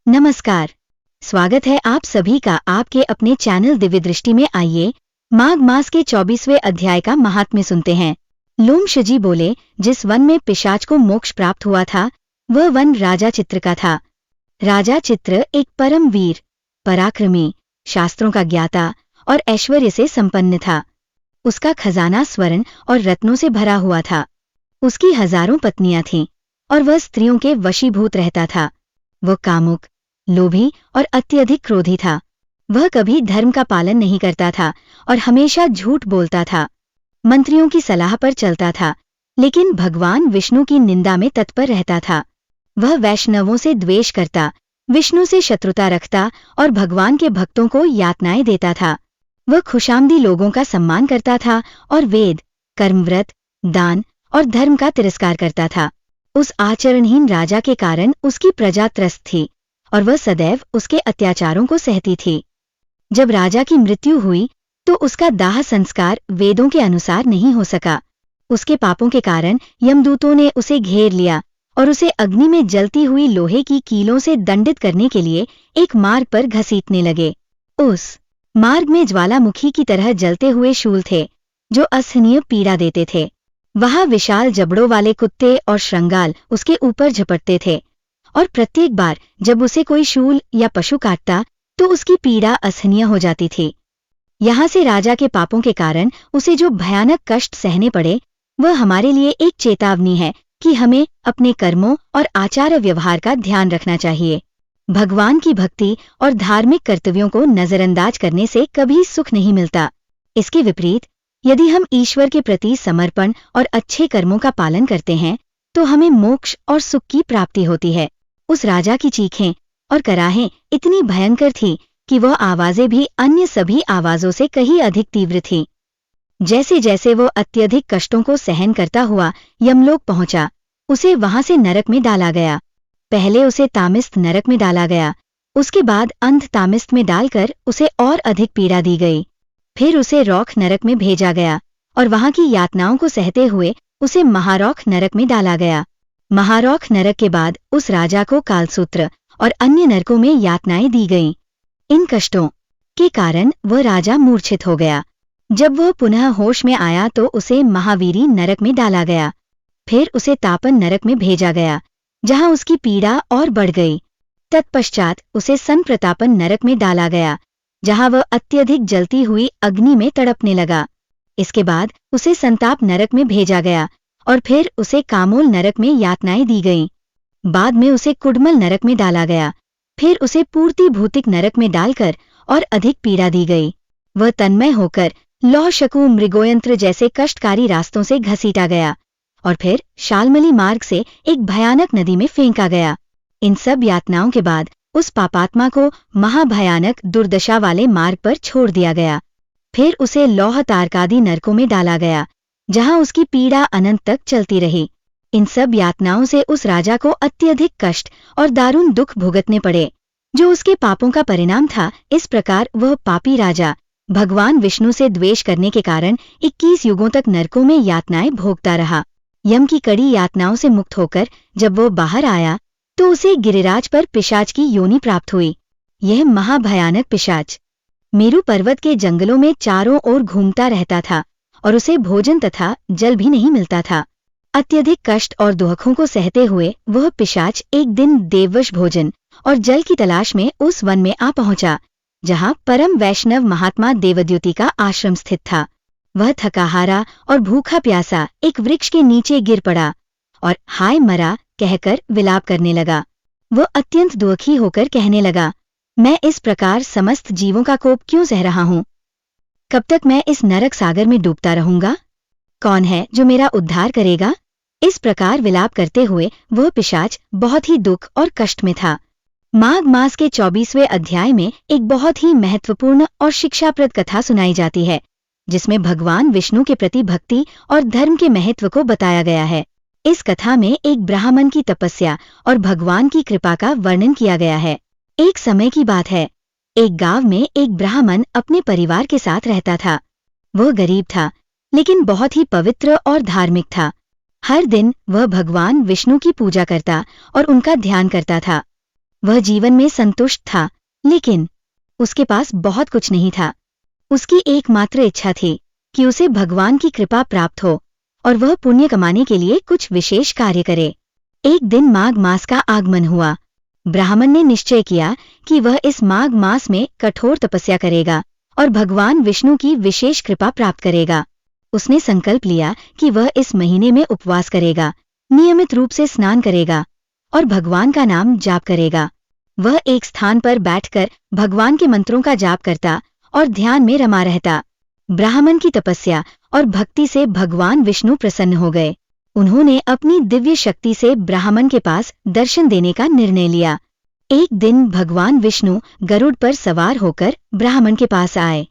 नमस्कार। स्वागत है आप सभी का आपके अपने चैनल दिव्य दृष्टि में। आइए माघ मास के 24वें अध्याय का महात्म्य सुनते हैं। लोमशजी बोले, जिस वन में पिशाच को मोक्ष प्राप्त हुआ था वह वन राजा चित्र का था। राजा चित्र एक परम वीर, पराक्रमी, शास्त्रों का ज्ञाता और ऐश्वर्य से संपन्न था। उसका खजाना स्वर्ण और रत्नों से भरा हुआ था। उसकी हजारों पत्नियां थीं और वह स्त्रियों के वशीभूत रहता था। वह कामुक, लोभी और अत्यधिक क्रोधी था। वह कभी धर्म का पालन नहीं करता था और हमेशा झूठ बोलता था। मंत्रियों की सलाह पर चलता था, लेकिन भगवान विष्णु की निंदा में तत्पर रहता था। वह वैष्णवों से द्वेष करता, विष्णु से शत्रुता रखता और भगवान के भक्तों को यातनाएं देता था। वह खुशामदी लोगों का सम्मान करता था और वेद, कर्मव्रत, दान और धर्म का तिरस्कार करता था। उस आचरणहीन राजा के कारण उसकी प्रजा त्रस्त थी और वह सदैव उसके अत्याचारों को सहती थी। जब राजा की मृत्यु हुई तो उसका दाह संस्कार वेदों के अनुसार नहीं हो सका। उसके पापों के कारण यमदूतों ने उसे घेर लिया और उसे अग्नि में जलती हुई लोहे की कीलों से दंडित करने के लिए एक मार्ग पर घसीटने लगे। उस मार्ग में ज्वालामुखी की तरह जलते हुए शूल थे जो असहनीय पीड़ा देते थे। वहां विशाल जबड़ों वाले कुत्ते और श्रृंगाल उसके ऊपर झपटते थे और प्रत्येक बार जब उसे कोई शूल या पशु काटता तो उसकी पीड़ा असहनीय हो जाती थी। यहाँ से राजा के पापों के कारण उसे जो भयानक कष्ट सहने पड़े वह हमारे लिए एक चेतावनी है कि हमें अपने कर्मों और आचार व्यवहार का ध्यान रखना चाहिए। भगवान की भक्ति और धार्मिक कर्तव्यों को नजरअंदाज करने से कभी सुख नहीं मिलता। इसके विपरीत यदि हम ईश्वर के प्रति समर्पण और अच्छे कर्मों का पालन करते हैं तो हमें मोक्ष और सुख की प्राप्ति होती है। उस राजा की चीखें और कराहें इतनी भयंकर थीं कि वह आवाजें भी अन्य सभी आवाजों से कहीं अधिक तीव्र थीं। जैसे जैसे वो अत्यधिक कष्टों को सहन करता हुआ यमलोक पहुंचा, उसे वहां से नरक में डाला गया। पहले उसे तामिस्त नरक में डाला गया, उसके बाद अंध तामिस्त में डालकर उसे और अधिक पीड़ा दी गई। फिर उसे रौख नरक में भेजा गया और वहां की यातनाओं को सहते हुए उसे महारौख नरक में डाला गया। महारौख नरक के बाद उस राजा को कालसूत्र और अन्य नरकों में यातनाएं दी गईं। इन कष्टों के कारण वह राजा मूर्छित हो गया। जब वह पुनः होश में आया तो उसे महावीरी नरक में डाला गया। फिर उसे तापन नरक में भेजा गया, जहां उसकी पीड़ा और बढ़ गई। तत्पश्चात उसे संप्रतापन नरक में डाला गया, जहां वह अत्यधिक जलती हुई अग्नि में तड़पने लगा। इसके बाद उसे संताप नरक में भेजा गया और फिर उसे कामोल नरक में यातनाएं दी गईं। बाद में उसे कुडमल नरक में डाला गया। फिर उसे पूर्ति भूतिक नरक में डालकर और अधिक पीड़ा दी गई। वह तन्मय होकर लौह शकु मृगोयंत्र जैसे कष्टकारी रास्तों से घसीटा गया और फिर शालमली मार्ग से एक भयानक नदी में फेंका गया। इन सब यातनाओं के बाद उस पापात्मा को महाभयानक दुर्दशा वाले मार्ग पर छोड़ दिया गया। फिर उसे लौह तारकादि नरकों में डाला गया, जहां उसकी पीड़ा अनंत तक चलती रही। इन सब यातनाओं से उस राजा को अत्यधिक कष्ट और दारुण दुख भुगतने पड़े, जो उसके पापों का परिणाम था। इस प्रकार वह पापी राजा भगवान विष्णु से द्वेष करने के कारण 21 युगों तक नरकों में यातनाएं भोगता रहा। यम की कड़ी यातनाओं से मुक्त होकर जब वो बाहर आया तो उसे गिरिराज पर पिशाच की योनि प्राप्त हुई। यह महाभयानक पिशाच मेरु पर्वत के जंगलों में चारों ओर घूमता रहता था और उसे भोजन तथा जल भी नहीं मिलता था। अत्यधिक कष्ट और दुखों को सहते हुए वह पिशाच एक दिन देववश भोजन और जल की तलाश में उस वन में आ पहुंचा, जहां परम वैष्णव महात्मा देवद्युति का आश्रम स्थित था। वह थकाहारा और भूखा प्यासा एक वृक्ष के नीचे गिर पड़ा और हाय मरा कहकर विलाप करने लगा। वह अत्यंत दुखी होकर कहने लगा, मैं इस प्रकार समस्त जीवों का कोप क्यों सह रहा हूं? कब तक मैं इस नरक सागर में डूबता रहूंगा? कौन है जो मेरा उद्धार करेगा? इस प्रकार विलाप करते हुए वह पिशाच बहुत ही दुख और कष्ट में था। माघ मास के 24वें अध्याय में एक बहुत ही महत्वपूर्ण और शिक्षाप्रद कथा सुनाई जाती है, जिसमें भगवान विष्णु के प्रति भक्ति और धर्म के महत्व को बताया गया है। इस कथा में एक ब्राह्मण की तपस्या और भगवान की कृपा का वर्णन किया गया है। एक समय की बात है, एक गांव में एक ब्राह्मण अपने परिवार के साथ रहता था। वह गरीब था, लेकिन बहुत ही पवित्र और धार्मिक था। हर दिन वह भगवान विष्णु की पूजा करता और उनका ध्यान करता था। वह जीवन में संतुष्ट था, लेकिन उसके पास बहुत कुछ नहीं था। उसकी एकमात्र इच्छा थी कि उसे भगवान की कृपा प्राप्त हो और वह पुण्य कमाने के लिए कुछ विशेष कार्य करे। एक दिन माघ मास का आगमन हुआ। ब्राह्मण ने निश्चय किया कि वह इस माघ मास में कठोर तपस्या करेगा और भगवान विष्णु की विशेष कृपा प्राप्त करेगा। उसने संकल्प लिया कि वह इस महीने में उपवास करेगा, नियमित रूप से स्नान करेगा और भगवान का नाम जाप करेगा। वह एक स्थान पर बैठकर भगवान के मंत्रों का जाप करता और ध्यान में रमा रहता। ब्राह्मण की तपस्या और भक्ति से भगवान विष्णु प्रसन्न हो गए। उन्होंने अपनी दिव्य शक्ति से ब्राह्मण के पास दर्शन देने का निर्णय लिया। एक दिन भगवान विष्णु गरुड़ पर सवार होकर ब्राह्मण के पास आए।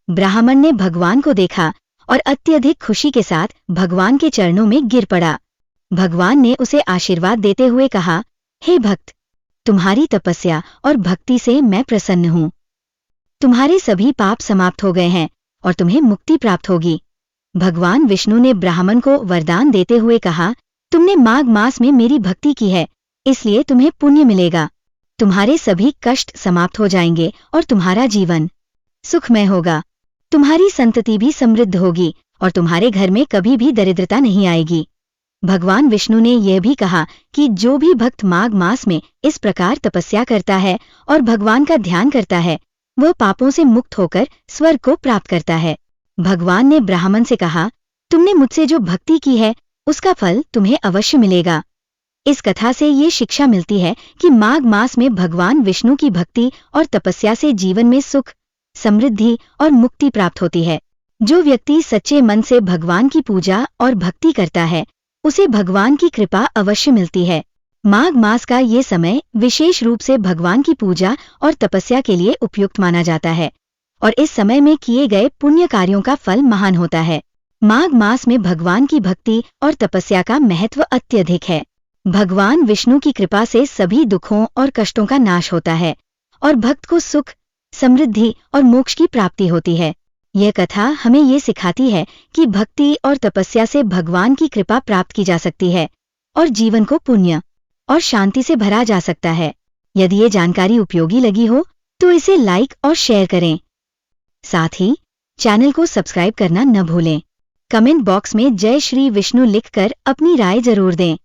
ब्राह्मण ने भगवान को देखा और अत्यधिक खुशी के साथ भगवान के चरणों में गिर पड़ा। भगवान ने उसे आशीर्वाद देते हुए कहा, हे भक्त, तुम्हारी तपस्या और भक्ति से मैं प्रसन्न हूँ। तुम्हारे सभी पाप समाप्त हो गए हैं और तुम्हें मुक्ति प्राप्त होगी। भगवान विष्णु ने ब्राह्मण को वरदान देते हुए कहा, तुमने माघ मास में मेरी भक्ति की है, इसलिए तुम्हें पुण्य मिलेगा। तुम्हारे सभी कष्ट समाप्त हो जाएंगे और तुम्हारा जीवन सुखमय होगा। तुम्हारी संतति भी समृद्ध होगी और तुम्हारे घर में कभी भी दरिद्रता नहीं आएगी। भगवान विष्णु ने यह भी कहा कि जो भी भक्त माघ मास में इस प्रकार तपस्या करता है और भगवान का ध्यान करता है, वह पापों से मुक्त होकर स्वर्ग को प्राप्त करता है। भगवान ने ब्राह्मण से कहा, तुमने मुझसे जो भक्ति की है उसका फल तुम्हें अवश्य मिलेगा। इस कथा से ये शिक्षा मिलती है कि माघ मास में भगवान विष्णु की भक्ति और तपस्या से जीवन में सुख, समृद्धि और मुक्ति प्राप्त होती है। जो व्यक्ति सच्चे मन से भगवान की पूजा और भक्ति करता है, उसे भगवान की कृपा अवश्य मिलती है। माघ मास का ये समय विशेष रूप से भगवान की पूजा और तपस्या के लिए उपयुक्त माना जाता है और इस समय में किए गए पुण्य कार्यों का फल महान होता है। माघ मास में भगवान की भक्ति और तपस्या का महत्व अत्यधिक है। भगवान विष्णु की कृपा से सभी दुखों और कष्टों का नाश होता है और भक्त को सुख, समृद्धि और मोक्ष की प्राप्ति होती है। यह कथा हमें ये सिखाती है कि भक्ति और तपस्या से भगवान की कृपा प्राप्त की जा सकती है और जीवन को पुण्य और शांति से भरा जा सकता है। यदि ये जानकारी उपयोगी लगी हो तो इसे लाइक और शेयर करें। साथ ही चैनल को सब्सक्राइब करना न भूलें। कमेंट बॉक्स में जय श्री विष्णु लिखकर अपनी राय जरूर दें।